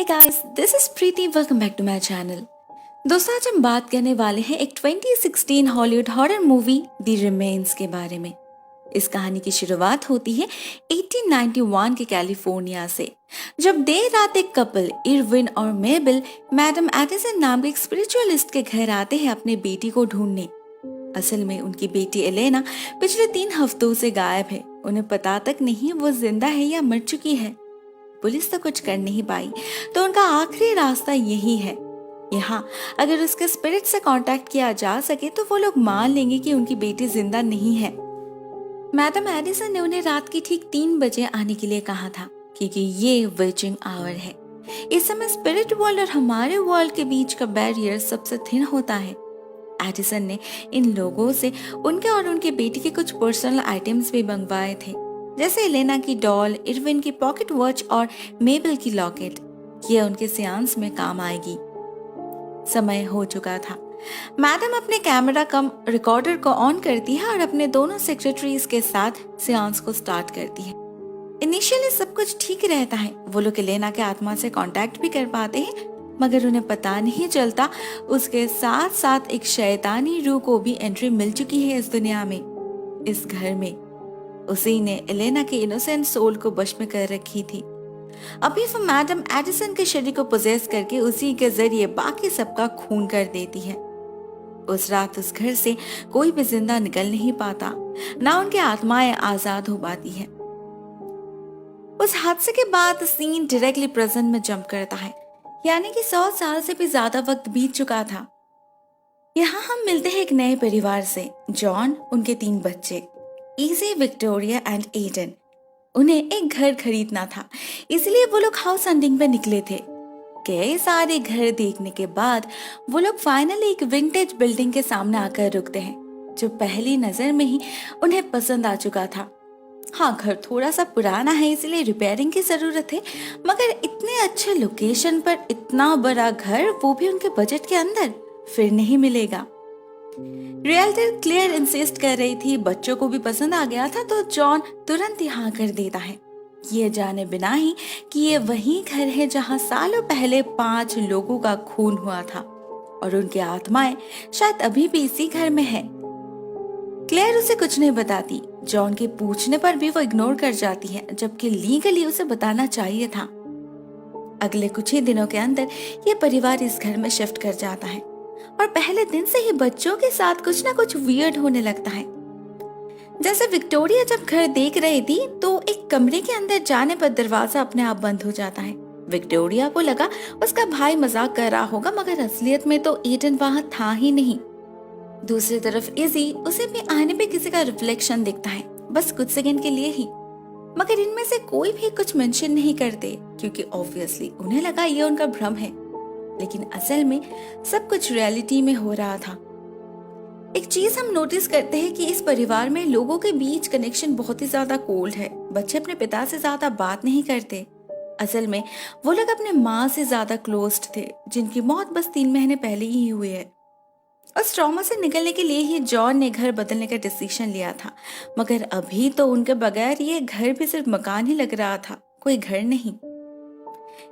Hey guys, this is Preeti. Welcome back to my channel. दोस्तों आज हम बात करने वाले हैं एक 2016 Hollywood horror movie the remains के बारे में। इस कहानी की शुरुआत होती है 1891 के कैलिफोर्निया से, जब देर रात एक कपल इरविन और मेबल मैडम एडिसन नाम के एक स्पिरिचुअलिस्ट के घर आते हैं अपने बेटी को ढूंढने। असल में उनकी बेटी एलेना पिछले 3 हफ्तों से गायब है। उन्हें पता तक नहीं वो जिंदा है या मर चुकी है। पुलिस तो कुछ कर नहीं पाई, तो उनका आखिरी रास्ता यही है। यहाँ अगर उसके स्पिरिट से कांटेक्ट किया जा सके तो वो लोग मान लेंगे कि उनकी बेटी जिंदा नहीं है। मैडम एडिसन ने उन्हें रात के ठीक 3 बजे आने के लिए कहा था, क्योंकि ये विचिंग आवर है। इस समय स्पिरिट वर्ल्ड और हमारे वर्ल्ड के बीच का बैरियर सबसे थिन होता है। एडिसन ने इन लोगों से उनके और उनके बेटी के कुछ पर्सनल आइटम्स भी मंगवाए थे, जैसे एलेना की डॉल, इरविन की पॉकेट वॉच और मेबल की लॉकेट। ये उनके सियांस में काम आएगी। समय हो चुका था। मैडम अपने कैमरा कम रिकॉर्डर को ऑन करती है और अपने दोनों सेक्रेटरीज के साथ सियांस को स्टार्ट करती है। इनिशियली सब कुछ ठीक रहता है। वो लोग एलेना के आत्मा से कांटेक्ट भी कर पाते हैं, मगर उन्हें पता नहीं चलता उसके साथ साथ एक शैतानी रूह को भी एंट्री मिल चुकी है इस दुनिया में, इस घर में। उसी ने एलेना के इनोसेंट सोल को वश में कर रखी थी। अभी वो मैडम एडिसन के शरीर को पोजेस करके उसी के जरिए बाकी सबका खून कर देती है। उस रात उस घर से कोई भी जिंदा निकल नहीं पाता, ना उनकी आत्माएं आजाद हो पाती है। उस हादसे के बाद सीन डायरेक्टली प्रेजेंट में जंप करता है, यानी कि 100 साल से भी ज्यादा वक्त बीत चुका था। यहाँ हम मिलते हैं एक नए परिवार से, जॉन, उनके 3 बच्चे इजी, विक्टोरिया एंड एडन। उन्हें एक घर खरीदना था, इसलिए वो लोग हाउस हंटिंग पे निकले थे। कई सारे घर देखने के बाद वो लोग फाइनली एक विंटेज बिल्डिंग के सामने आकर रुकते हैं, जो पहली नजर में ही उन्हें पसंद आ चुका था। हाँ, घर थोड़ा सा पुराना है, इसलिए रिपेयरिंग की जरूरत है, मगर इतने अच्छे लोकेशन पर इतना बड़ा घर, वो भी उनके बजट के अंदर, फिर नहीं मिलेगा। रियल्टर क्लेयर इंसिस्ट कर रही थी, बच्चों को भी पसंद आ गया था, तो जॉन तुरंत ही हाँ कर देता है, ये जाने बिना ही कि ये वही घर है जहाँ सालों पहले 5 लोगों का खून हुआ था और उनकी आत्माएं शायद अभी भी इसी घर में है। क्लेयर उसे कुछ नहीं बताती। जॉन के पूछने पर भी वो इग्नोर कर जाती है, जबकि लीगली उसे बताना चाहिए था। अगले कुछ ही दिनों के अंदर ये परिवार इस घर में शिफ्ट कर जाता है और पहले दिन से ही बच्चों के साथ कुछ ना कुछ वियर्ड होने लगता है। जैसे विक्टोरिया जब घर देख रही थी तो एक कमरे के अंदर जाने पर दरवाजा अपने आप बंद हो जाता है। विक्टोरिया को लगा उसका भाई मजाक कर रहा होगा, मगर असलियत में तो एडन वहां था ही नहीं। दूसरी तरफ इजी, उसे भी आने पे किसी का रिफ्लेक्शन दिखता है, बस कुछ सेकंड के लिए ही, मगर इनमें से कोई भी कुछ मेंशन नहीं करते, क्योंकि ऑब्वियसली उन्हें लगा ये उनका भ्रम है, लेकिन असल में सब कुछ रियलिटी में हो रहा था। एक चीज हम नोटिस करते हैं कि इस परिवार में लोगों के बीच कनेक्शन बहुत ही ज्यादा कोल्ड है। बच्चे अपने पिता से ज्यादा बात नहीं करते। असल में वो लोग अपने माँ से ज्यादा क्लोज्ड थे, जिनकी मौत बस 3 महीने पहले ही हुई है। उस ट्रॉमा से निकलने के लिए ही जॉन ने घर बदलने का डिसीजन लिया था, मगर अभी तो उनके बगैर ये घर भी सिर्फ मकान ही लग रहा था, कोई घर नहीं।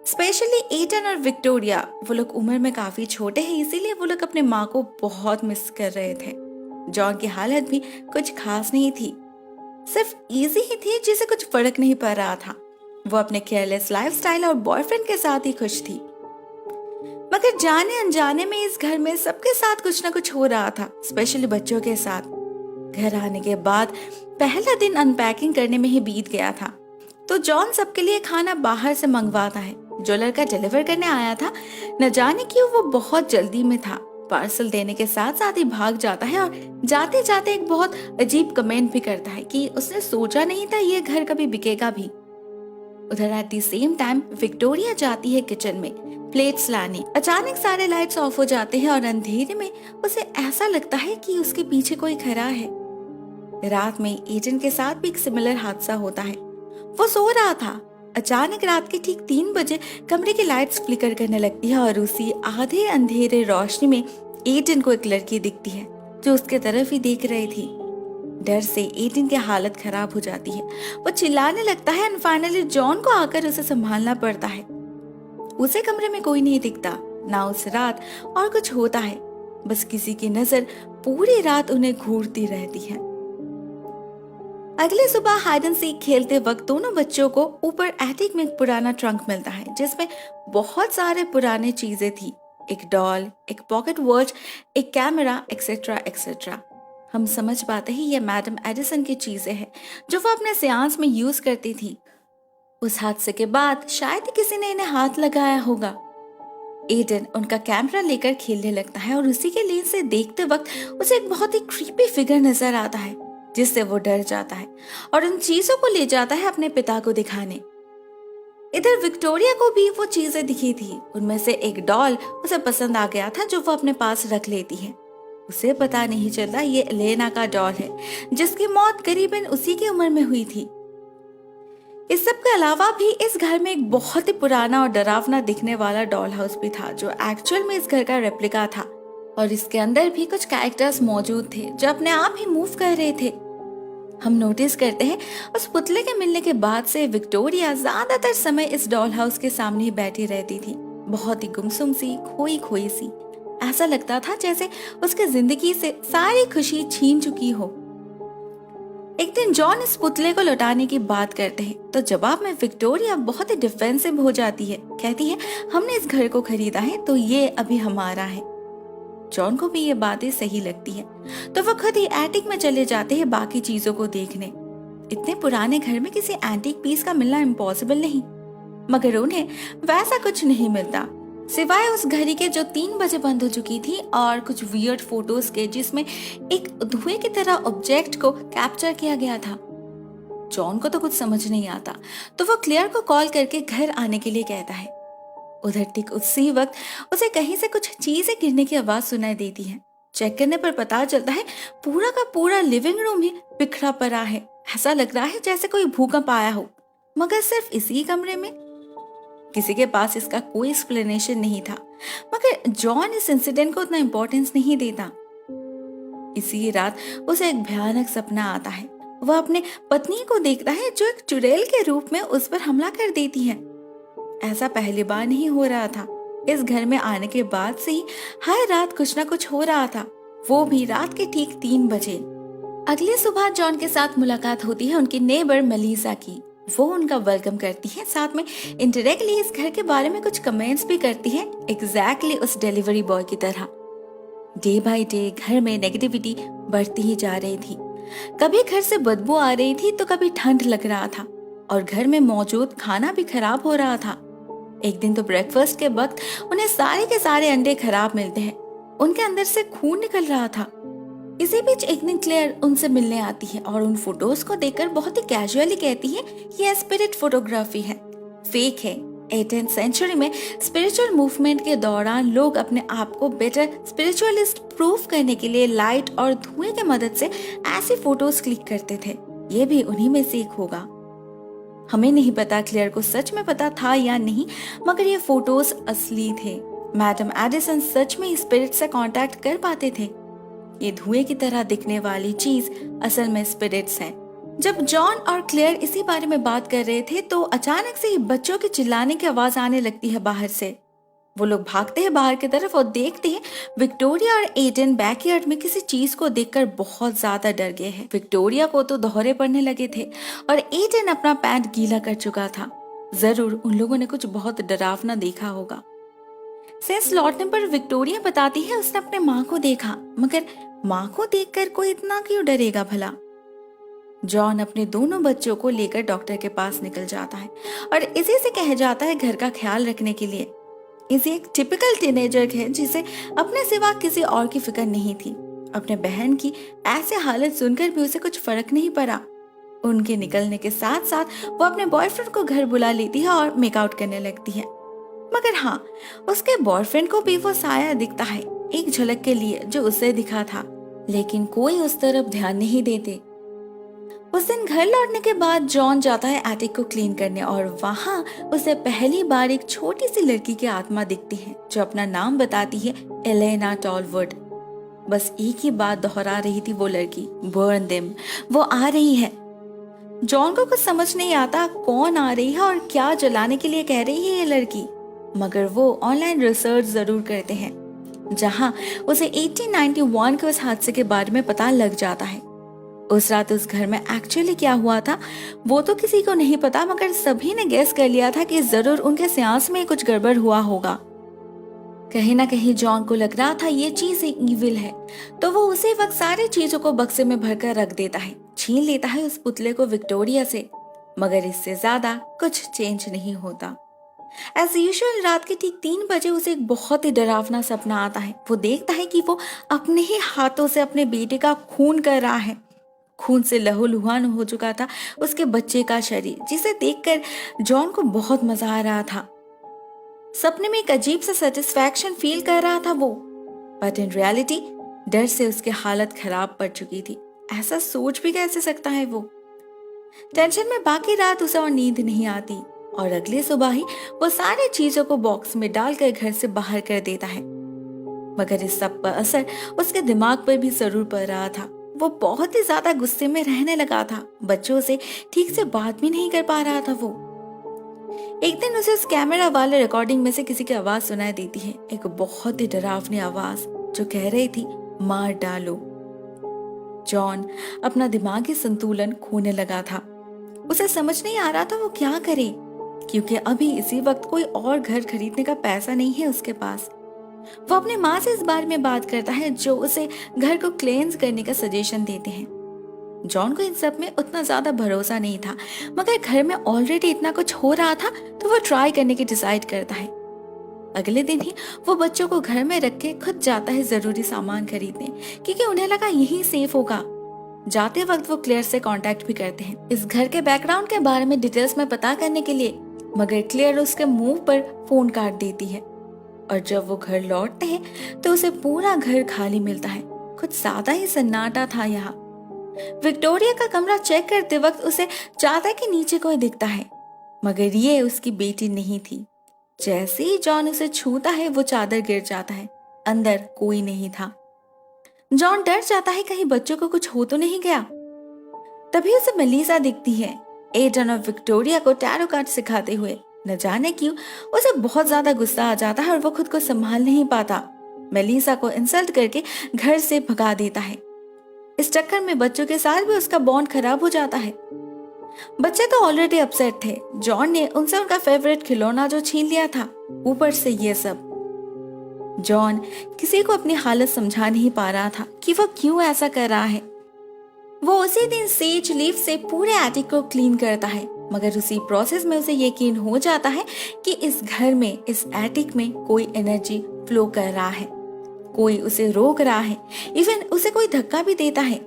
स्पेशली एडन और विक्टोरिया, वो लोग उम्र में काफी छोटे हैं, इसीलिए वो लोग अपने माँ को बहुत मिस कर रहे थे। जॉन की हालत भी कुछ खास नहीं थी, सिर्फ इजी ही थी जिसे कुछ फर्क नहीं पड़ रहा था। वो अपने केयरलेस लाइफस्टाइल और बॉयफ्रेंड के साथ ही खुश थी, मगर जाने अनजाने में इस घर में सबके साथ कुछ ना कुछ हो रहा था, स्पेशली बच्चों के साथ। घर आने के बाद पहला दिन अनपैकिंग करने में ही बीत गया था, तो जॉन सबके लिए खाना बाहर से मंगवाता है। जो लड़का डिलीवर करने आया था, न जाने क्यों वो बहुत जल्दी में था, पार्सल देने के साथ साथ ही भाग जाता है और जाते जाते एक बहुत अजीब कमेंट भी करता है कि उसने सोचा नहीं था ये घर कभी बिकेगा भी। उधर at the same time Victoria जाती है किचन में प्लेट्स लाने। अचानक सारे लाइट्स ऑफ हो जाते हैं और अंधेरे में उसे ऐसा लगता है कि उसके पीछे कोई खड़ा है। रात में एडन के साथ भी एक सिमिलर हादसा होता है। वो सो रहा था, अचानक रात के ठीक 3 बजे कमरे की लाइट्स फ्लिकर करने लगती है और उसी आधे अंधेरे रोशनी में एडन को एक लड़की दिखती है जो उसके तरफ ही देख रही थी। डर से एडन की हालत खराब हो जाती है। वो चिल्लाने लगता है और फाइनली जॉन को आकर उसे संभालना पड़ता है। उसे कमरे में कोई नहीं दिखता, ना उस रात और कुछ होता है, बस किसी की नजर पूरी रात उन्हें घूरती रहती है। अगले सुबह हाइड एंड सीक खेलते वक्त दोनों बच्चों को ऊपर एटिक में एक पुराना ट्रंक मिलता है जिसमें बहुत सारे पुराने चीजें थी, एक डॉल, एक पॉकेट वॉच, एक कैमरा, एक्सेट्रा एक्सेट्रा। हम समझ पाते हैं ये मैडम एडिसन की चीजें हैं जो वो अपने सियांस में यूज करती थी। उस हादसे के बाद शायद ही किसी ने इन्हें हाथ लगाया होगा। एडन उनका कैमरा लेकर खेलने लगता है और उसी के लेंस से देखते वक्त उसे एक बहुत ही क्रीपी फिगर नजर आता है जिससे वो डर जाता है और उन चीजों को ले जाता है अपने पिता को दिखाने। इधर विक्टोरिया को भी वो चीजें दिखी थी, उनमें से एक डॉल उसे पसंद आ गया था जो वो अपने पास रख लेती है। उसे पता नहीं चलता ये एलेना का डॉल है जिसकी मौत करीबन उसी की उम्र में हुई थी। इस सब के अलावा भी इस घर में एक बहुत ही पुराना और डरावना दिखने वाला डॉल हाउस भी था जो एक्चुअल में इस घर का रेप्लिका था और इसके अंदर भी कुछ कैरेक्टर्स मौजूद थे जो अपने आप ही मूव कर रहे थे। हम नोटिस करते हैं उस पुतले के मिलने के बाद से विक्टोरिया ज्यादातर समय इस डॉल हाउस के सामने ही बैठी रहती थी, बहुत ही गुमसुम सी, खोई खोई सी। ऐसा लगता था जैसे उसके जिंदगी से सारी खुशी छीन चुकी हो। एक दिन जॉन इस पुतले को लौटाने की बात करते हैं तो जवाब में विक्टोरिया बहुत ही डिफेंसिव हो जाती है, कहती है हमने इस घर को खरीदा है तो ये अभी हमारा है। जॉन को भी ये बातें सही लगती है तो वो खुद ही एटिक में चले जाते हैं बाकी चीजों को देखने। इतने पुराने घर में किसी एंटीक पीस का मिलना इम्पॉसिबल नहीं, मगर उन्हें वैसा कुछ नहीं मिलता सिवाय उस घड़ी के जो 3 बजे बंद हो चुकी थी और कुछ वियर्ड फोटोज के जिसमें एक धुएं की तरह ऑब्जेक्ट को कैप्चर किया गया था। जॉन को तो कुछ समझ नहीं आता तो वो क्लेयर को कॉल करके घर आने के लिए कहता है। उधर ठीक उसी वक्त उसे कहीं से कुछ चीजें गिरने की आवाज सुनाई देती है। चेक करने पर पता चलता है पूरा का पूरा लिविंग रूम ही बिखरा पड़ा है। ऐसा लग रहा है जैसे कोई भूकंप आया हो, मगर सिर्फ इसी कमरे में। किसी के पास इसका कोई एक्सप्लेनेशन नहीं था, मगर जॉन इस इंसिडेंट को उतना इम्पोर्टेंस नहीं देता। इसी रात उसे एक भयानक सपना आता है। वह अपने पत्नी को देखता है जो एक चुड़ैल के रूप में उस पर हमला कर देती है। ऐसा पहली बार नहीं हो रहा था। इस घर में आने के बाद से ही हर रात कुछ ना कुछ हो रहा था, वो भी रात के ठीक 3 बजे। अगली सुबह जॉन के साथ मुलाकात होती है उनकी नेबर मेलिसा की। वो उनका वेलकम करती है, साथ में इंडायरेक्टली इस घर के बारे में कुछ कमेंट्स भी करती है, एग्जैक्टली उस डिलीवरी बॉय की तरह। डे बाय डे घर में नेगेटिविटी बढ़ती ही जा रही थी। कभी घर से बदबू आ रही थी तो कभी ठंड लग रहा था और घर में मौजूद खाना भी खराब हो रहा था। एक दिन तो ब्रेकफास्ट के वक्त उन्हें सारे के सारे अंडे खराब मिलते हैं, उनके अंदर से खून निकल रहा था। इसी बीच एक दिन क्लेयर उनसे मिलने आती है और उन फोटोज को देखकर बहुत ही कैजुअली कहती है ये स्पिरिट फोटोग्राफी है, फेक है। 18th सेंचुरी में स्पिरिचुअल मूवमेंट के दौरान लोग अपने आप को बेटर स्पिरिचुअलिस्ट प्रूफ करने के लिए लाइट और धुएं की मदद से ऐसी फोटोज क्लिक करते थे। ये भी उन्हीं में से एक होगा। हमें नहीं पता क्लेयर को सच में पता था या नहीं, मगर ये फोटोज असली थे। मैडम एडिसन सच में स्पिरिट से कांटेक्ट कर पाते थे। ये धुएं की तरह दिखने वाली चीज असल में स्पिरिट्स हैं। जब जॉन और क्लेयर इसी बारे में बात कर रहे थे तो अचानक से ही बच्चों के चिल्लाने की आवाज आने लगती है बाहर से। वो लोग भागते हैं बाहर की तरफ और देखते हैं विक्टोरिया और एडन बैकयार्ड में किसी चीज को देखकर बहुत ज्यादा डर गए हैं। विक्टोरिया को तो दौरे पड़ने लगे थे और एडन अपना पैंट गीला कर चुका था। जरूर उन लोगों ने कुछ बहुत डरावना देखा होगा। सेंस लौटने पर विक्टोरिया बताती है उसने अपने माँ को देखा, मगर माँ को देखकर कोई इतना क्यों डरेगा भला। जॉन अपने दोनों बच्चों को लेकर डॉक्टर के पास निकल जाता है और इसी से कह जाता है घर का ख्याल रखने के लिए। इसी एक टिपिकल टीनेजर है जिसे अपने सिवा किसी और की फिक्र नहीं थी। अपने बहन की ऐसे हालत सुनकर भी उसे कुछ फर्क नहीं पड़ा। उनके निकलने के साथ साथ वो अपने बॉयफ्रेंड को घर बुला लेती है और मेकआउट करने लगती है। मगर हाँ, उसके बॉयफ्रेंड को भी वो साया दिखता है एक झलक के लिए जो उसे दिखा था, लेकिन कोई उस तरफ ध्यान नहीं देते। उस दिन घर लौटने के बाद जॉन जाता है एटिक को क्लीन करने और वहाँ उसे पहली बार एक छोटी सी लड़की की आत्मा दिखती है जो अपना नाम बताती है एलेना टॉलवुड। बस एक ही बात दोहरा रही थी वो लड़की, बर्न देम, वो आ रही है। जॉन को कुछ समझ नहीं आता कौन आ रही है और क्या जलाने के लिए कह रही है ये लड़की। मगर वो ऑनलाइन रिसर्च जरूर करते हैं, जहां उसे 1891 के उस हादसे के बारे में पता लग जाता है। उस रात उस घर में एक्चुअली क्या हुआ था वो तो किसी को नहीं पता, मगर सभी ने गेस कर लिया था कि जरूर उनके सेंस में कुछ गड़बड़ हुआ होगा। कहीं ना कहीं जॉन को लग रहा था ये चीज ईविल है, तो वो उसी वक्त सारी चीजों को बक्से में भरकर रख देता है, छीन लेता है उस पुतले को विक्टोरिया से। मगर इससे ज्यादा कुछ चेंज नहीं होता। एज यूजुअल रात के ठीक 3 बजे उसे एक बहुत ही डरावना सपना आता है। वो देखता है कि वो अपने ही हाथों से अपने बेटे का खून कर रहा है। खून से लहूलुहान हो चुका था उसके बच्चे का शरीर, जिसे देखकर जॉन को बहुत मजा आ रहा था। सपने में एक अजीब सा सेटिस्फैक्शन फील कर रहा था वो, बट इन रियलिटी डर से उसकी हालत खराब पड़ चुकी थी। ऐसा सोच भी कैसे सकता है वो। टेंशन में बाकी रात उसे और नींद नहीं आती, और अगली सुबह ही वो सारी चीजों को बॉक्स में डालकर घर से बाहर कर देता है। मगर इस सब का असर उसके दिमाग पर भी जरूर पड़ रहा था। वो बहुत ही ज्यादा गुस्से में रहने लगा था, बच्चों से ठीक से बात भी नहीं कर पा रहा था वो। एक दिन उसे उस कैमरा वाले रिकॉर्डिंग में से किसी की आवाज सुनाई देती है, एक बहुत ही डरावनी आवाज जो कह रही थी मार डालो। जॉन अपना दिमागी संतुलन खोने लगा था। उसे समझ नहीं आ रहा था वो क्या करे, क्योंकि अभी इसी वक्त कोई और घर खरीदने का पैसा नहीं है उसके पास। वो अपने माँ से इस बारे में बात करता है, जो उसे घर को क्लेंस करने का सजेशन देते हैं। जॉन को इन सब में उतना ज्यादा भरोसा नहीं था, मगर घर में ऑलरेडी इतना कुछ हो रहा था तो वो ट्राई करने की डिसाइड करता है। अगले दिन ही वो बच्चों को घर में रख के खुद जाता है जरूरी सामान खरीदने, क्योंकि उन्हें लगा यही सेफ होगा। जाते वक्त वो क्लेयर से कांटेक्ट भी करते हैं इस घर के बैकग्राउंड के बारे में डिटेल्स में पता करने के लिए, मगर क्लेयर उसके मुंह पर फोन काट देती है। और जब वो घर लौटते हैं तो उसे पूरा घर खाली मिलता है। कुछ ज्यादा ही सन्नाटा था यहाँ। विक्टोरिया का कमरा चेक करते वक्त उसे चादर के नीचे कोई दिखता है, मगर ये उसकी बेटी नहीं थी। जैसे ही जॉन उसे छूता है वो चादर गिर जाता है, अंदर कोई नहीं था। जॉन डर जाता है कहीं बच्चों को कुछ हो तो नहीं गया। तभी उसे मेलिसा दिखती है, एडन और विक्टोरिया को टैरो कार्ड सिखाते हुए। न जाने क्यों उसे बहुत ज्यादा गुस्सा आ जाता है और वो खुद को संभाल नहीं पाता। मेलिसा को इंसल्ट करके घर से भगा देता है। इस चक्कर में बच्चों के साथ भी उसका बॉन्ड खराब हो जाता है। बच्चे तो ऑलरेडी अपसेट थे, जॉन ने उनसे उनका फेवरेट खिलौना जो छीन लिया था, ऊपर से ये सब। जॉन किसी को अपनी हालत समझा नहीं पा रहा था कि वो क्यों ऐसा कर रहा है। वो उसी दिन सेज लीफ से पूरे एटिक को क्लीन करता है, मगर उसी प्रोसेस में उसे यकीन हो जाता है कि इस घर में, इस एटिक में कोई एनर्जी फ्लो कर रहा है, कोई उसे रोक रहा है, इवन उसे कोई धक्का भी देता है।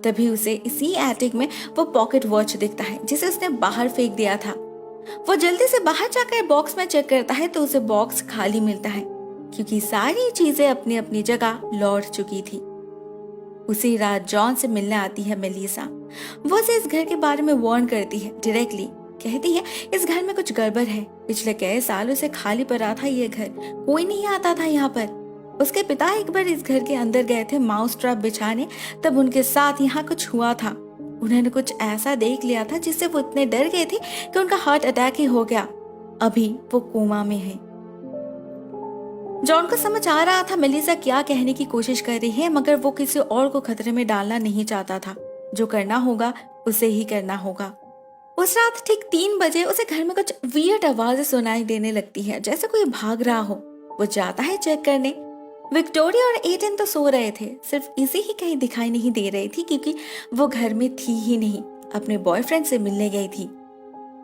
तभी उसे इसी एटिक में वो पॉकेट वॉच दिखता है जिसे उसने बाहर फेंक दिया था। वो जल्दी से बाहर जाकर बॉक्स में चेक करता है तो उसे बॉक्स खाली मिलता है, क्योंकि सारी चीजें अपनी अपनी जगह लौट चुकी थी। उसी रात जॉन से मिलने आती है मेलिसा। वो उसे इस घर के बारे में वार्न करती है, डायरेक्टली कहती है इस घर में कुछ गड़बड़ है। पिछले कई सालों से खाली पड़ा था ये घर, कोई नहीं आता था यहाँ पर। उसके पिता एक बार इस घर के अंदर गए थे माउस ट्रैप बिछाने, तब उनके साथ यहाँ कुछ हुआ था। उन्होंने कुछ ऐसा देख लिया था जिससे वो इतने डर गए थे कि उनका हार्ट अटैक ही हो गया। अभी वो कोमा में है। जॉन को समझ आ रहा था मेलिसा क्या कहने की कोशिश कर रही है, मगर वो किसी और को खतरे में डालना नहीं चाहता था। जो करना होगा उसे ही करना होगा। उस रात ठीक 3 बजे उसे घर में कुछ वियर्ड आवाजें सुनाई देने लगती है, जैसे कोई भाग रहा हो। वो जाता है चेक करने। विक्टोरिया और एडन तो सो रहे थे, सिर्फ इसे ही कहीं दिखाई नहीं दे रही थी, क्योंकि वो घर में थी ही नहीं, अपने बॉयफ्रेंड से मिलने गई थी।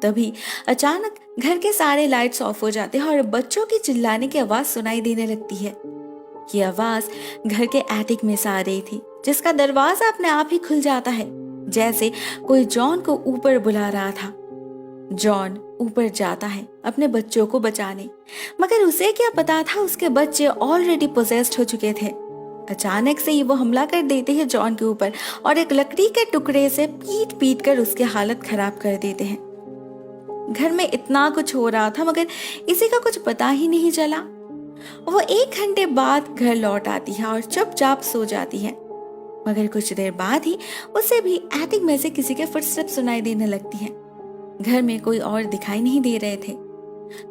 तभी अचानक घर के सारे लाइट्स ऑफ हो जाते हैं और बच्चों की चिल्लाने की आवाज सुनाई देने लगती है। ये आवाज घर के एटिक में से आ रही थी, जिसका दरवाजा अपने आप ही खुल जाता है, जैसे कोई जॉन को ऊपर बुला रहा था। जॉन ऊपर जाता है अपने बच्चों को बचाने, मगर उसे क्या पता था उसके बच्चे ऑलरेडी पोजेस्ड हो चुके थे। अचानक से ही वो हमला कर देते हैं जॉन के ऊपर और एक लकड़ी के टुकड़े से पीट पीट कर उसकी हालत खराब कर देते हैं। घर में इतना कुछ हो रहा था, मगर इसी का कुछ पता ही नहीं चला। वो 1 घंटे बाद घर लौट आती है और चुपचाप सो जाती है, मगर कुछ देर बाद ही उसे भी एटिक में से किसी के फुटस्टेप सुनाई देने लगती हैं। घर में कोई और दिखाई नहीं दे रहे थे।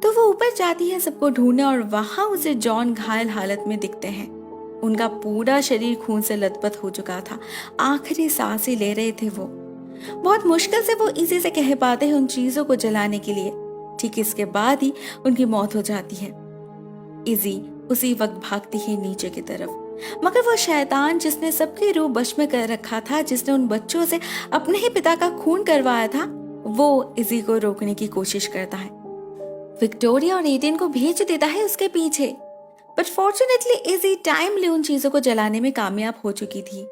तो वो ऊपर जाती है सबको ढूंढने और वहां उसे जॉन घायल हालत में दिखते हैं। उनका पूरा शरीर खून से लथपथ हो चुका था, आखिरी सांसें ले रहे थे वो। बहुत मुश्किल से वो इजी से कह पाते हैं उन चीजों को जलाने के लिए। ठीक इसके बाद ही उनकी मौत हो जाती है। इजी उसी वक्त भागती है नीचे की तरफ, मगर वो शैतान जिसने सबके रूह बश में कर रखा था, जिसने उन बच्चों से अपने ही पिता का खून करवाया था, वो इजी को रोकने की कोशिश करता है। विक्टोरिया और एडन को भेज देता है उसके पीछे, बट फॉर्चुनेटली इजी टाइमली उन चीजों को जलाने में कामयाब हो चुकी थी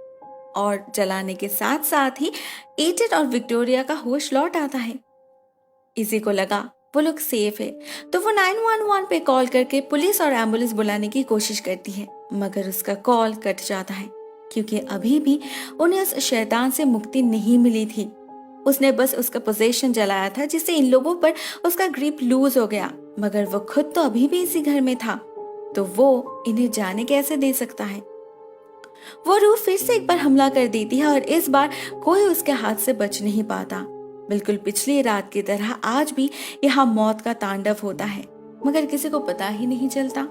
और जलाने के साथ साथ ही एडन और विक्टोरिया का होश लौट आता है। इजी को लगा वो लोग सेफ है, तो वो 911 पे कॉल करके पुलिस और एम्बुलेंस बुलाने की कोशिश करती है, मगर उसका कॉल कट जाता है क्योंकि अभी भी उन्हें उस शैतान से मुक्ति नहीं मिली थी। उसने बस उसका पोजेशन जलाया था, जिससे इन लोगों पर उसका ग्रिप लूज हो गया, मगर वो खुद तो अभी भी इसी घर में था, तो वो इन्हें जाने कैसे दे सकता है। वो रूह फिर से एक बार हमला कर देती है और इस बार कोई उसके हाथ से बच नहीं पाता। बिल्कुल पिछली रात की तरह आज भी यहाँ मौत का तांडव होता है, मगर किसी को पता ही नहीं चलता।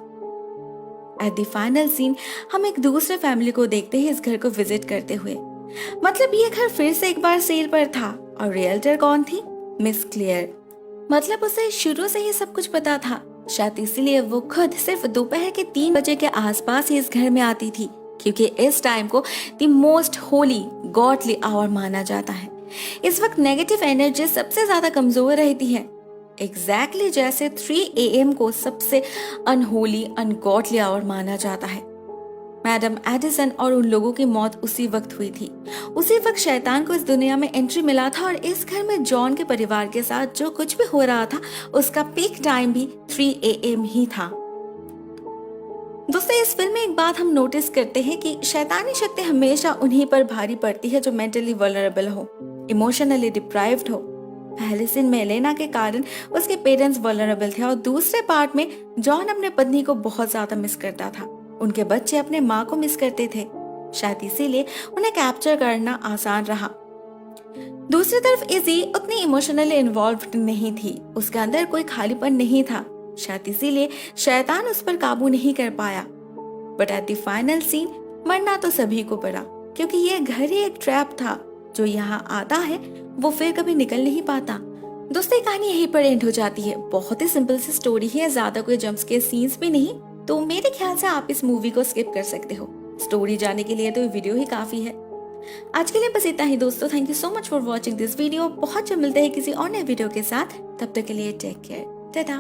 एट द फाइनल सीन हम एक दूसरे फैमिली को देखते हैं इस घर को विजिट करते हुए। मतलब ये घर फिर से एक बार सेल पर था और रियल्टर कौन थी? Miss clear. मतलब उसे शुरू से ही सब कुछ पता था, शायद इसीलिए वो खुद सिर्फ दोपहर के 3 बजे के आसपास ही इस घर में आती थी, क्योंकि इस टाइम को the most holy godly hour माना जाता है। इस वक्त नेगेटिव एनर्जी सबसे ज्यादा कमजोर रहती है, एग्जैक्टली जैसे 3 AM को सबसे अनहोली अनगॉडली आवर माना जाता है। मैडम एडिसन और उन लोगों की मौत उसी वक्त हुई थी। उसी वक्त शैतान को इस दुनिया में एंट्री मिला था और इस घर में जॉन के परिवार के साथ जो कुछ भी हो रहा था उसका पीक टाइम भी 3 AM ही था। दोस्तों, इस फिल्म में एक बात हम नोटिस करते हैं कि शैतानी शक्ति हमेशा उन्हीं पर भारी पड़ती है जो मेंटली वल्नरेबल हो, इमोशनली डिप्राइव्ड हो। पहले सीन में एलेना के कारण उसके पेरेंट्स वल्नरेबल थे और दूसरे पार्ट में जॉन अपने पत्नी को बहुत ज्यादा मिस करता था। उनके बच्चे अपने माँ को मिस करते थे, शायद इसीलिए उन्हें कैप्चर करना आसान रहा। दूसरी तरफ इजी उतनी इमोशनली इन्वॉल्व्ड नहीं थी, उसके अंदर कोई खालीपन नहीं था, शायद इसीलिए शैतान उस पर काबू नहीं कर पाया। But at the final scene मरना तो सभी को पड़ा, क्योंकि ये घर ही एक ट्रैप था। जो यहाँ आता है वो फिर कभी निकल नहीं पाता। दोस्तों, ये कहानी यहीं पर एंड हो जाती है। बहुत ही सिंपल सी स्टोरी है, ज्यादा कोई जंप्स के सीन्स भी नहीं, तो मेरे ख्याल से आप इस मूवी को स्किप कर सकते हो। स्टोरी जाने के लिए तो वीडियो ही काफी है। आज के लिए बस इतना ही दोस्तों। Thank you so much for watching this video. बहुत जल्द मिलते हैं किसी और नए वीडियो के साथ, तब तक के लिए टेक केयर, टाटा।